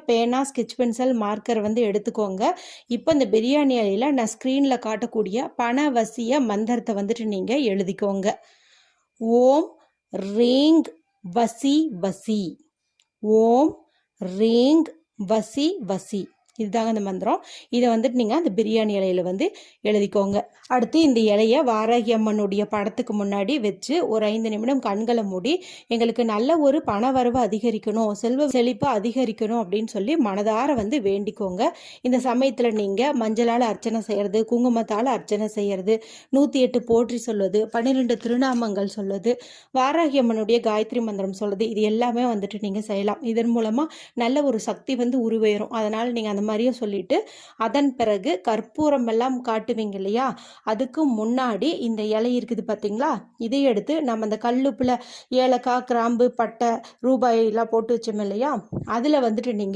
பேனா, sketch pencil, marker வந்து எடுத்துக்கோங்க. இப்போ இந்த பிரியாணி இலையில நான் ஸ்க்ரீனில் காட்டக்கூடிய பணவசிய மந்திரத்தை வந்துட்டு நீங்கள் எழுதிக்கோங்க. ஓம் ரீங் வசி வசி. ஓம் ரீங் வசி வசி. இதுதாங்க அந்த மந்திரம். இதை வந்துட்டு நீங்கள் அந்த பிரியாணி இலையில வந்து எழுதிக்கோங்க. அடுத்து இந்த இலையை வாராகி அம்மனுடைய படத்துக்கு முன்னாடி வச்சு ஒரு 5 நிமிடம் கண்களை மூடி, எங்களுக்கு நல்ல ஒரு பண வரவு அதிகரிக்கணும், செல்வ செழிப்பு அதிகரிக்கணும் அப்படின்னு சொல்லி மனதார வந்து வேண்டிக்கோங்க. இந்த சமயத்தில் நீங்கள் மஞ்சளால் அர்ச்சனை செய்கிறது, குங்குமத்தால் அர்ச்சனை செய்கிறது, 108 போற்றி சொல்வது, 12 திருநாமங்கள் சொல்வது, வாராகி அம்மனுடைய காயத்ரி மந்திரம் சொல்வது, இது எல்லாமே வந்துட்டு நீங்கள் செய்யலாம். இதன் மூலமாக நல்ல ஒரு சக்தி வந்து உருவேறும். அதனால் நீங்கள் அந்த மாதிரியே சொல்லிட்டு அதன் பிறகு கற்பூரம் எல்லாம் காட்டுவீங்க இல்லையா, அதுக்கு முன்னாடி இந்த இலை இருக்குது பார்த்தீங்களா, இதை எடுத்து நம்ம அந்த கல்லுப்புல ஏலக்காய், கிராம்பு, பட்டை, ரூபாய் எல்லாம் போட்டு வச்சோம் இல்லையா, அதில் வந்துட்டு நீங்கள்